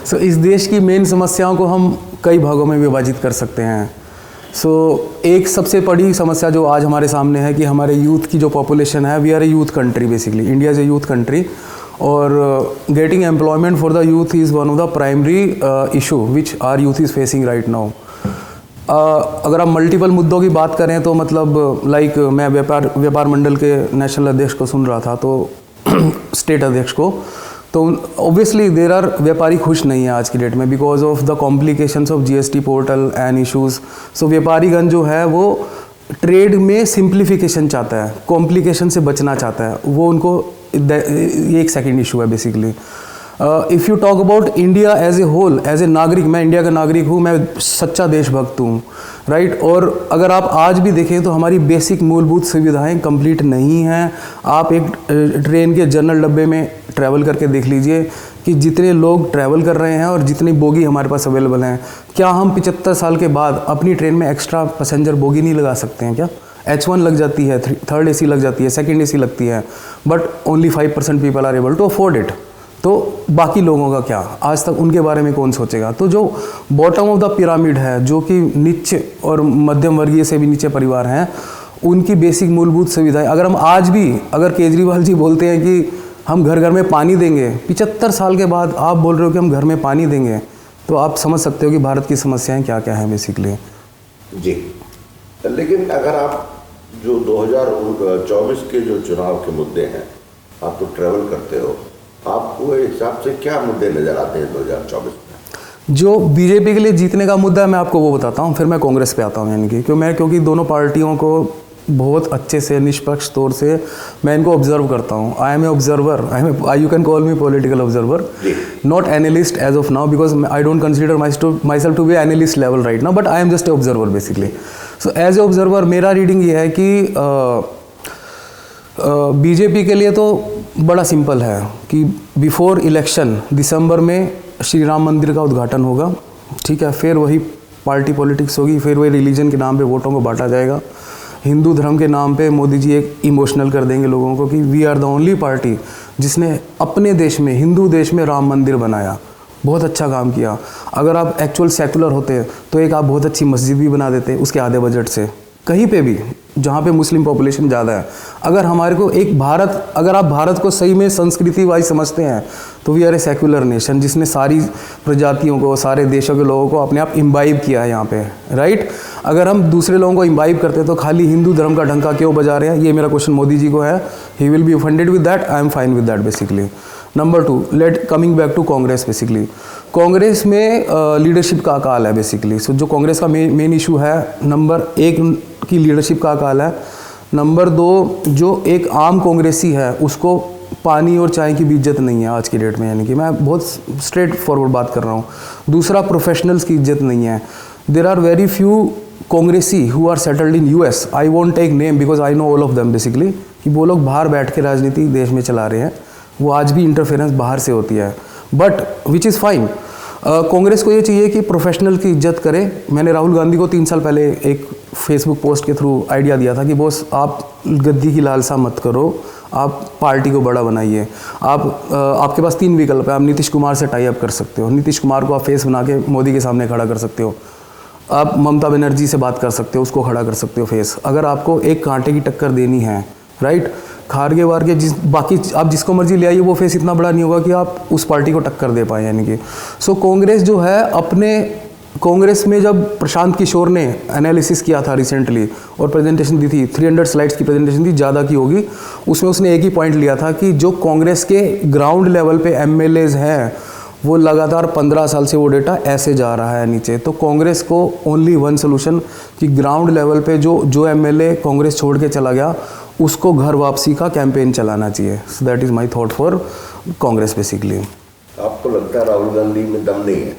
सो इस देश की मेन समस्याओं को हम कई भागों में विभाजित कर सकते हैं। सो एक सबसे बड़ी समस्या जो आज हमारे सामने है कि हमारे यूथ की जो पॉपुलेशन है, we are a youth country basically, India is a youth country, और getting employment for the youth is one of the primary issue which are youth is facing right now. अगर आप multiple मुद्दों की बात करें तो मतलब लाइक मैं व्यापार मंडल के नेशनल अध्यक्ष को सुन रहा था, तो स्टेट अध्यक्ष को, तो ऑब्वियसली देर आर व्यापारी खुश नहीं है आज की डेट में because of the complications of GST portal and issues. So व्यापारीगण जो है वो ट्रेड में सिंप्लीफिकेशन चाहता है, कॉम्प्लिकेशन से बचना चाहता है, वो उनको ये एक सेकेंड इशू है basically. If you talk about India as a whole, as a नागरिक, मैं इंडिया का नागरिक हूँ, मैं सच्चा देशभक्त हूँ, राइट। और अगर आप आज भी देखें तो हमारी बेसिक मूलभूत सुविधाएं कंप्लीट नहीं हैं। आप एक ट्रेन के जनरल डब्बे में ट्रैवल करके देख लीजिए कि जितने लोग ट्रैवल कर रहे हैं और जितनी बोगी हमारे पास अवेलेबल हैं, क्या हम 75 साल के बाद अपनी ट्रेन में एक्स्ट्रा पैसेंजर बोगी नहीं लगा सकते हैं क्या? H1 लग जाती है, थर्ड AC लग जाती है, सेकेंड AC लगती है, but only 5% people are able to afford it. तो बाकी लोगों का क्या, आज तक उनके बारे में कौन सोचेगा? तो जो बॉटम ऑफ द पिरामिड है, जो कि नीचे और मध्यम वर्गीय से भी नीचे परिवार हैं, उनकी बेसिक मूलभूत सुविधाएं, अगर हम आज भी, अगर केजरीवाल जी बोलते हैं कि हम घर घर में पानी देंगे, 75 साल के बाद आप बोल रहे हो कि हम घर में पानी देंगे, तो आप समझ सकते हो कि भारत की समस्याएं क्या क्या हैं बेसिकली। जी, लेकिन अगर आप जो 2024 के जो चुनाव के मुद्दे हैं, आप तो ट्रैवल करते हो, आपको हिसाब से क्या मुद्दे नजर आते हैं 2024 में? जो बीजेपी के लिए जीतने का मुद्दा है मैं आपको वो बताता हूँ, फिर मैं कांग्रेस पे आता हूँ। यानी कि क्योंकि दोनों पार्टियों को बहुत अच्छे से निष्पक्ष तौर से मैं इनको ऑब्जर्व करता हूँ। I am a observer, you can call me political observer, not analyst as of now because I don't consider myself to be analyst level right now, but I am just a observer basically. So as a observer मेरा reading ये है कि BJP के लिए तो बड़ा simple है कि बिफोर इलेक्शन दिसंबर में श्री राम मंदिर का उद्घाटन होगा, ठीक है, फिर वही पार्टी पॉलिटिक्स होगी, फिर वही रिलीजन के नाम पे वोटों को बांटा जाएगा, हिंदू धर्म के नाम पे मोदी जी एक इमोशनल कर देंगे लोगों को कि we are the only party जिसने अपने देश में, हिंदू देश में राम मंदिर बनाया, बहुत अच्छा काम किया। अगर आप एक्चुअल सेकुलर होते तो एक आप बहुत अच्छी मस्जिद भी बना देते उसके आधे बजट से, कहीं पे भी जहाँ पे मुस्लिम पॉपुलेशन ज़्यादा है। अगर हमारे को एक भारत, अगर आप भारत को सही में संस्कृति वाइज समझते हैं तो we are a secular nation जिसने सारी प्रजातियों को, सारे देशों के लोगों को अपने आप इम्बाइब किया है यहाँ पे, राइट। अगर हम दूसरे लोगों को इम्बाइब करते तो खाली हिंदू धर्म का डंका क्यों बजा रहे हैं, ये मेरा क्वेश्चन मोदी जी को है। He will be offended with that, I am fine with that basically. Number 2, coming back to Congress basically, Congress में लीडरशिप का अकाल है बेसिकली। सो जो कांग्रेस का मेन इशू है, नंबर 1 की लीडरशिप का अकाल है, नंबर 2 जो एक आम कांग्रेसी है उसको पानी और चाय की भी इज्जत नहीं है आज की डेट में, यानी कि मैं बहुत स्ट्रेट फॉरवर्ड बात कर रहा हूँ। दूसरा, प्रोफेशनल्स की इज्जत नहीं है। देर आर वेरी फ्यू कांग्रेसी who are settled in US, I won't take name because I know all of them basically, कि वो लोग बाहर बैठ के राजनीति देश में चला रहे हैं, वो आज भी इंटरफेरेंस बाहर से होती है, but which is fine. Congress को ये चाहिए कि प्रोफेशनल की इज्जत करे। मैंने राहुल गांधी को 3 साल पहले एक फेसबुक पोस्ट के थ्रू आइडिया दिया था कि बॉस आप गद्दी की लालसा मत करो, आप पार्टी को बड़ा बनाइए। आपके पास 3 विकल्प है, आप नीतीश कुमार से टाई अप कर सकते हो, नीतीश कुमार को आप फेस बना के मोदी के सामने खड़ा कर सकते हो, आप ममता बनर्जी से बात कर सकते हो, उसको खड़ा कर सकते हो फेस। अगर आपको एक कांटे की टक्कर देनी है, राइट, खारगे वारगे बाकी आप जिसको मर्जी ले आइए, वो फेस इतना बड़ा नहीं होगा कि आप उस पार्टी को टक्कर दे पाए, यानी कि। सो कांग्रेस जो है, अपने कांग्रेस में जब प्रशांत किशोर ने एनालिसिस किया था रिसेंटली और प्रेजेंटेशन दी थी, 300 स्लाइड्स की प्रेजेंटेशन थी, ज़्यादा की होगी, उसमें उसने एक ही पॉइंट लिया था कि जो कांग्रेस के ग्राउंड लेवल पे MLAs हैं वो लगातार 15 साल से वो डेटा ऐसे जा रहा है नीचे। तो कांग्रेस को ओनली वन सोल्यूशन कि ग्राउंड लेवल पे जो MLA कांग्रेस छोड़ के चला गया उसको घर वापसी का कैंपेन चलाना चाहिए। So that is my thought for Congress basically. आपको लगता है राहुल गांधी में दम नहीं है?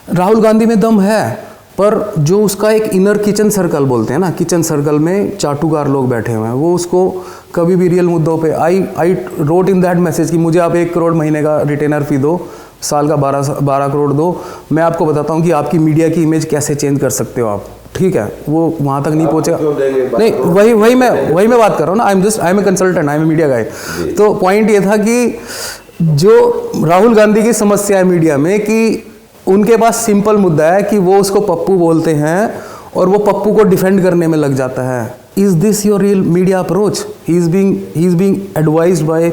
राहुल गांधी में दम है, पर जो उसका एक इनर किचन सर्कल बोलते हैं ना, किचन सर्कल में चाटुकार लोग बैठे हुए हैं, वो उसको कभी भी रियल मुद्दों पे I wrote in that message कि मुझे आप 1 करोड़ महीने का रिटेनर फी दो, साल का 12 करोड़ दो, मैं आपको बताता हूँ कि आपकी मीडिया की इमेज कैसे चेंज कर सकते हो आप, ठीक है। वो वहाँ तक नहीं पहुँचेगा, नहीं, वही मैं बात कर रहा हूँ ना, I am a consultant, I am a media guy. तो पॉइंट ये था कि जो राहुल गांधी की समस्या है मीडिया में कि उनके पास सिंपल मुद्दा है कि वो उसको पप्पू बोलते हैं और वो पप्पू को डिफेंड करने में लग जाता है। Is this your real media approach? He is being advised by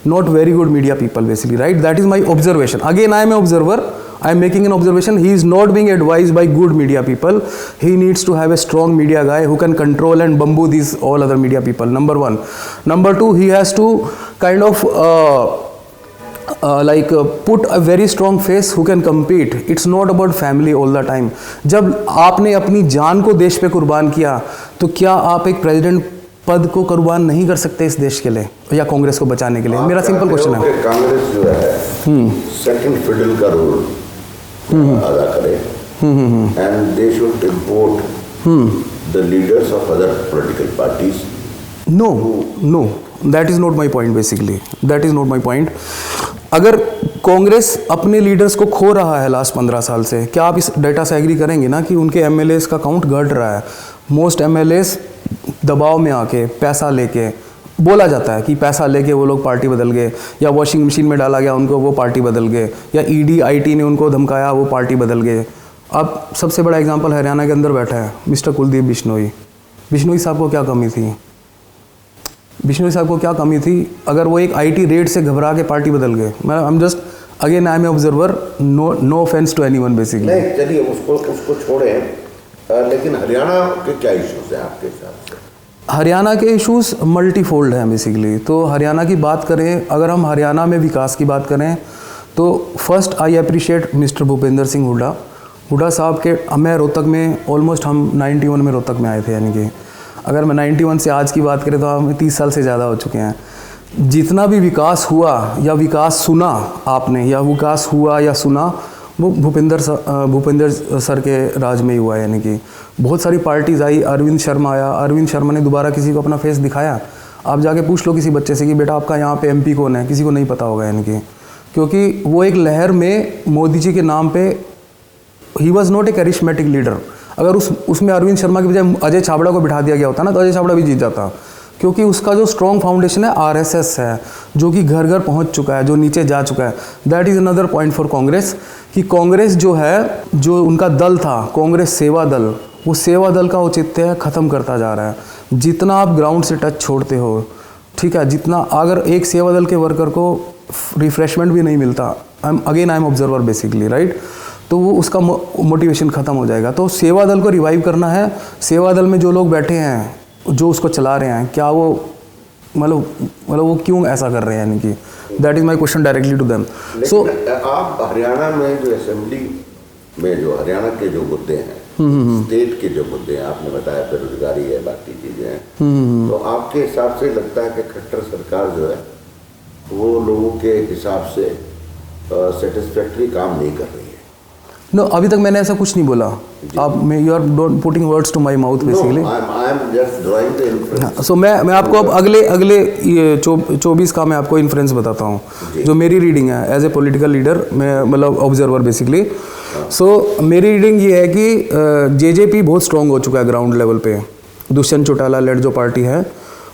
not very good media people basically, right? That is my observation. Again, I am an observer, I am making an observation. He is not being advised by good media people. He needs to have a strong media guy who can control and bamboo these all other media people, number one. Number two, he has to kind of put a very strong face who can compete. It's not about family all the time. जब आपने अपनी जान को देश पे कुर्बान किया तो क्या आप एक प्रेसिडेंट पद को कुर्बान नहीं कर सकते इस देश के लिए या कांग्रेस को बचाने के लिए? मेरा सिंपल क्वेश्चन है। कांग्रेस जो है सेकंड फिडल का रोल अदा करे and they should import the leaders of other political parties. No, that is not my point basically, that is not my point. अगर कांग्रेस अपने लीडर्स को खो रहा है लास्ट 15 साल से, क्या आप इस डेटा से एग्री करेंगे ना कि उनके एमएलएस का काउंट घट रहा है? मोस्ट एमएलएस दबाव में आके पैसा लेके, बोला जाता है कि पैसा लेके वो लोग पार्टी बदल गए, या वॉशिंग मशीन में डाला गया उनको वो पार्टी बदल गए, या ईडी आईटी ने उनको धमकाया वो पार्टी बदल गए। अब सबसे बड़ा एग्जांपल हरियाणा के अंदर बैठा है मिस्टर कुलदीप बिश्नोई। बिश्नोई साहब को क्या कमी थी? बिश्नोई साहब को क्या कमी थी अगर वो एक आईटी रेड से घबरा के पार्टी बदल गए? मैं I am just again I am observer, no offence to anyone basically. नहीं, चलिए उसको छोड़ें, लेकिन हरियाणा के क्या इश्यूज हैं आपके हिसाब से? हरियाणा के इश्यूज मल्टीफोल्ड हैं बेसिकली। तो हरियाणा की बात करें, अगर हम हरियाणा में विकास की बात करें तो first I appreciate mister Bhupendra Singh Hooda साहब के। मैं रोहतक में ऑलमोस्ट हम 91 में रोहतक में आए थे, यानी कि अगर मैं 91 से आज की बात करें तो हमें 30 साल से ज़्यादा हो चुके हैं। जितना भी विकास हुआ या विकास सुना आपने, या विकास हुआ या सुना, वो भूपेंद्र सर के राज में ही हुआ। यानी कि बहुत सारी पार्टीज़ आई, अरविंद शर्मा आया, अरविंद शर्मा ने दोबारा किसी को अपना फेस दिखाया? आप जाके पूछ लो किसी बच्चे से कि बेटा आपका यहाँ पे एमपी कौन है, किसी को नहीं पता होगा। यानी कि क्योंकि वो एक लहर में मोदी जी के नाम पे, he was not a charismatic leader. अगर उसमें अरविंद शर्मा के बजाय अजय छाबड़ा को बिठा दिया गया होता ना तो अजय छाबड़ा भी जीत जाता, क्योंकि उसका जो स्ट्रॉन्ग फाउंडेशन है आरएसएस है, जो कि घर घर पहुंच चुका है, जो नीचे जा चुका है। That is another point for Congress कि कांग्रेस जो है, जो उनका दल था कांग्रेस सेवा दल, वो सेवा दल का औचित्य ख़त्म करता जा रहा है। जितना आप ग्राउंड से टच छोड़ते हो, ठीक है, जितना अगर एक सेवा दल के वर्कर को रिफ्रेशमेंट भी नहीं मिलता, आई एम ऑब्जर्वर बेसिकली, राइट, तो वो उसका मोटिवेशन ख़त्म हो जाएगा। तो सेवा दल को रिवाइव करना है। सेवा दल में जो लोग बैठे हैं, जो उसको चला रहे हैं, क्या वो मतलब वो क्यों ऐसा कर रहे हैं? यानी कि that is my question directly to them. So आप हरियाणा में जो असेंबली में जो हरियाणा के जो मुद्दे हैं, स्टेट के जो मुद्दे हैं, आपने बताया बेरोजगारी है, बाकी चीज़ें हैं, तो आपके हिसाब से लगता है कि खट्टर सरकार जो है वो लोगों के हिसाब से सेटिस्फैक्ट्री काम नहीं कर रही है? नो, अभी तक मैंने ऐसा कुछ नहीं बोला। आप you are putting words to my mouth basically. I am just drawing the inference. So मैं आपको अब अगले ये 24 का मैं आपको इन्फ्रेंस बताता हूँ, जो मेरी रीडिंग है एज ए पॉलिटिकल लीडर, मैं मतलब ऑब्जर्वर बेसिकली। सो मेरी रीडिंग ये है कि जेजेपी बहुत स्ट्रॉन्ग हो चुका है ग्राउंड लेवल पे। दुष्यंत चौटाला लेड जो पार्टी है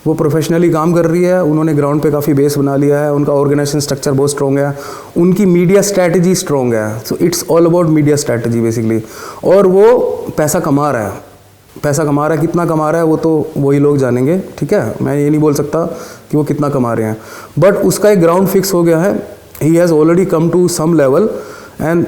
वो प्रोफेशनली काम कर रही है, उन्होंने ग्राउंड पे काफ़ी बेस बना लिया है, उनका ऑर्गेनाइजेशन स्ट्रक्चर बहुत स्ट्रॉन्ग है, उनकी मीडिया स्ट्रैटेजी स्ट्रॉन्ग है। So it's all about media strategy basically. और वो पैसा कमा रहा है, कितना कमा रहा है वो तो वही लोग जानेंगे, ठीक है, मैं ये नहीं बोल सकता कि वो कितना कमा रहे हैं, बट उसका एक ग्राउंड फिक्स हो गया है। He has already come to some level and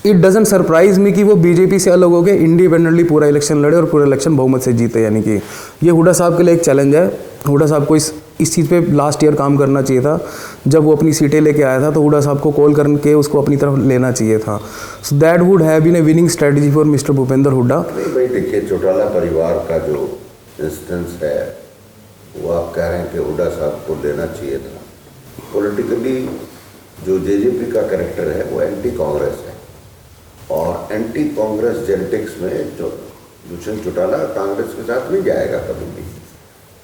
it doesn't surprise me कि वो बीजेपी से अलग हो गए, इंडिपेंडेंटली पूरा इलेक्शन लड़े और पूरा इलेक्शन बहुमत से जीते। यानी कि ये हुड्डा साहब के लिए एक चैलेंज है। हुड्डा साहब को इस चीज़ पे लास्ट ईयर काम करना चाहिए था। जब वो अपनी सीटें लेके आया था तो हुड्डा साहब को कॉल करके उसको अपनी तरफ लेना चाहिए था। So that would have been a winning strategy for mister Bhupendra Hooda. नहीं भाई, देखिए चौटाला परिवार का जो इंस्टेंस है वो आप कह रहे हैं कि हुड्डा साहब को लेना चाहिए था। पॉलिटिकली जो जेजेपी का कैरेक्टर है वो एंटी कांग्रेस है, और एंटी कांग्रेस जेनेटिक्स में जो दुष्यंत चौटाला कांग्रेस के साथ नहीं जाएगा कभी भी।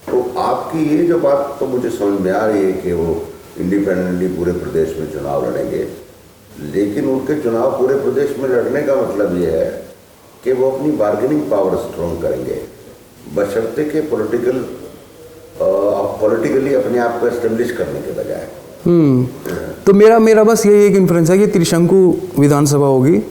तो आपकी ये जो बात तो मुझे समझ में आ रही है कि वो इंडिपेंडेंटली पूरे प्रदेश में चुनाव लड़ेंगे, लेकिन उनके चुनाव पूरे प्रदेश में लड़ने का मतलब ये है कि वो अपनी बार्गेनिंग पावर स्ट्रॉन्ग करेंगे, बशर्ते के पॉलिटिकली अपने आप को एस्टेब्लिश करने के बजाय। तो मेरा बस यही एक इन्फ्लुएंस है कि त्रिशंकु विधानसभा होगी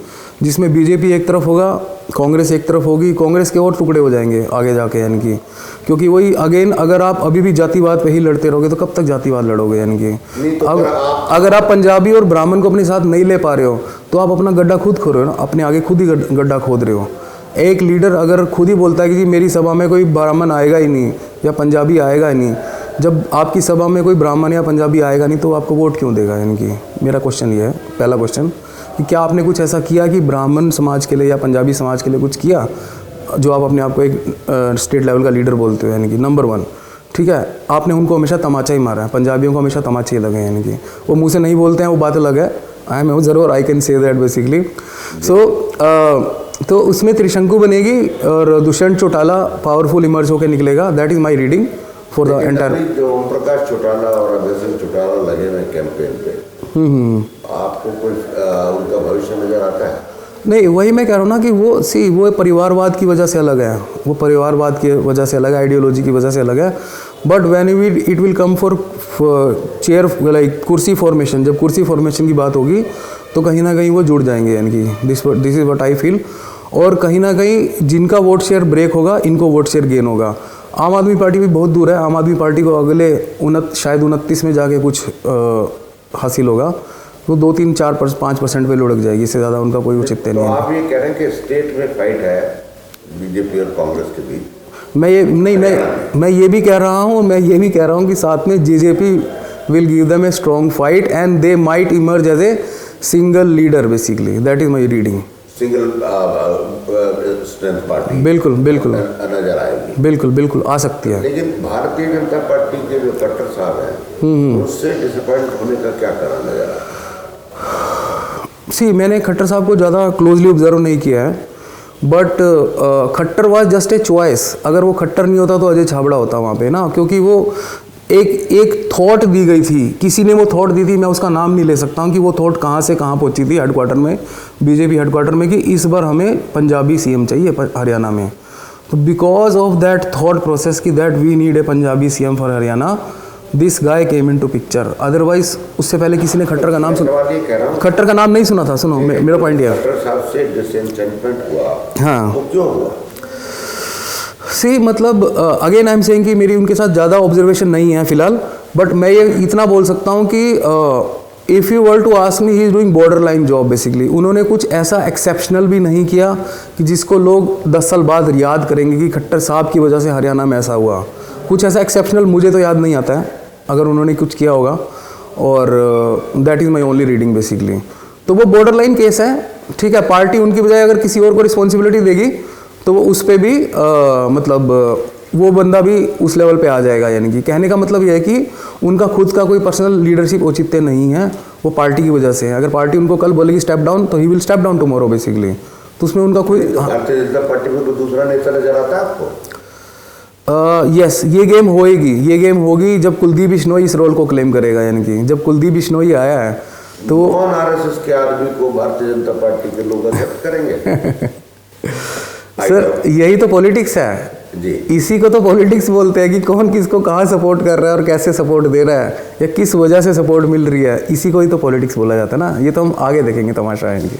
जिसमें बीजेपी एक तरफ होगा, कांग्रेस एक तरफ होगी। कांग्रेस के और टुकड़े हो जाएंगे आगे जाके, यानी कि क्योंकि वही अगेन अगर आप अभी भी जातिवाद पे ही लड़ते रहोगे तो कब तक जातिवाद लड़ोगे, यानी कि तो अगर आप पंजाबी और ब्राह्मण को अपने साथ नहीं ले पा रहे हो तो आप अपना गड्ढा खुद खोद रहे हो ना, अपने आगे खुद ही गड्ढा खोद रहे हो। एक लीडर अगर खुद ही बोलता है कि जी मेरी सभा में कोई ब्राह्मण आएगा ही नहीं या पंजाबी आएगा ही नहीं, जब आपकी सभा में कोई ब्राह्मण या पंजाबी आएगा नहीं तो आपको वोट क्यों देगा? यानी कि मेरा क्वेश्चन ये है, पहला क्वेश्चन, कि क्या आपने कुछ ऐसा किया कि ब्राह्मण समाज के लिए या पंजाबी समाज के लिए कुछ किया जो आप अपने आप को एक स्टेट लेवल का लीडर बोलते हो? यानी कि नंबर 1, ठीक है, आपने उनको हमेशा तमाचा ही मारा है, पंजाबियों को हमेशा तमाचे ही लगे हैं, यानी कि वो मुँह से नहीं बोलते हैं, वो बात अलग है, आई एम ज़रूर I can say that basically. तो उसमें त्रिशंकु बनेगी और दुष्यंत चौटाला पावरफुल इमर्ज होकर निकलेगा। That is my reading for the entire. जो ओम प्रकाश चौटाला और अभय सिंह चौटाला लगे हुए कैंपेन पे, आपको कोई उनका भविष्य नजर आता है? नहीं, वही मैं कह रहा हूँ ना कि वो परिवारवाद की वजह से अलग है, वो परिवारवाद की वजह से अलग है, आइडियोलॉजी की वजह से अलग है। But when it will come for chair like कुर्सी फॉर्मेशन, जब कुर्सी फॉर्मेशन की बात होगी तो कहीं ना कहीं वो जुड़ जाएंगे, यानी कि this is what I feel. और कहीं ना कहीं जिनका वोट शेयर ब्रेक होगा इनको वोट शेयर गेन होगा। आम आदमी पार्टी भी बहुत दूर है, आम आदमी पार्टी को अगले शायद 29 में जाके कुछ हासिल होगा, वो 2, 3, 4, 5% पे लुढ़क जाएगी, इससे ज़्यादा उनका कोई औचित्य नहीं है। आप ये कह रहे हैं कि स्टेट में फाइट है बीजेपी और कांग्रेस के बीच? मैं ये भी कह रहा हूँ, कि साथ में JJP will give them a strong fight and they might emerge as a single leader basically. That is my reading. Single strength party बिल्कुल नजर आएगी, बिल्कुल आ सकती है। लेकिन भारतीय जनता पार्टी के जो खट्टर साहब हैं उससे डिसअपॉइंट होने का क्या कारण नजर आता है? मैंने खट्टर साहब को ज़्यादा क्लोजली ऑब्जर्व नहीं किया है, but Khattar was just a choice. अगर वो खट्टर नहीं होता तो अजय छाबड़ा होता वहाँ पे ना, क्योंकि वो एक थॉट दी गई थी, किसी ने वो थॉट दी थी, मैं उसका नाम नहीं ले सकता हूँ कि वो थॉट कहाँ से कहाँ पहुँची थी हेडक्वार्टर में, बीजेपी हेडक्वार्टर में, कि इस बार हमें पंजाबी सीएम चाहिए हरियाणा में। तो because of that thought process की that we need a Punjabi CM for Haryana, this guy came into picture. Otherwise उससे पहले किसी ने खट्टर का नाम सुना, खट्टर का नाम नहीं सुना था। सुनो मेरा पॉइंट ये है, खट्टर साहब से डिसएंचेंटमेंट हुआ, हाँ, वो क्यों हुआ? मतलब अगेन आई एम सेइंग कि मेरी उनके साथ ज़्यादा ऑब्जर्वेशन नहीं है फिलहाल, बट मैं ये इतना बोल सकता हूँ कि if you were to ask me, he is doing borderline job basically. उन्होंने कुछ ऐसा एक्सेप्शनल भी नहीं किया कि जिसको लोग 10 साल बाद याद करेंगे कि खट्टर साहब की वजह से हरियाणा में ऐसा हुआ। कुछ ऐसा एक्सेप्शनल मुझे तो याद नहीं आता है अगर उन्होंने कुछ किया होगा, और that is my only reading basically. तो वो बॉर्डर लाइन केस है, ठीक है। पार्टी उनकी बजाय अगर किसी और को रिस्पॉन्सिबिलिटी देगी तो वो उस पर भी मतलब वो बंदा भी उस लेवल पे आ जाएगा। यानी कि कहने का मतलब यह है कि उनका खुद का कोई पर्सनल लीडरशिप औचित्य नहीं है, वो पार्टी की वजह से है। अगर पार्टी उनको कल बोलेगी स्टेप डाउन तो he will step down tomorrow basically. तो उसमें उनका कोई भारतीय जनता पार्टी में कोई दूसरा नेता नजर आता है आपको? यस, ये गेम होगी जब कुलदीप बिश्नोई इस रोल को क्लेम करेगा। यानी कि जब कुलदीप बिश्नोई आया है तो कौन आरएसएस के आदमी को भारतीय जनता पार्टी के लोग एक्सेप्ट करेंगे? सर यही तो पॉलिटिक्स है जी, इसी को तो पॉलिटिक्स बोलते हैं कि कौन किसको कहाँ सपोर्ट कर रहा है और कैसे सपोर्ट दे रहा है या किस वजह से सपोर्ट मिल रही है, इसी को ही तो पॉलिटिक्स बोला जाता है ना। ये तो हम आगे देखेंगे तमाशा है इनकी।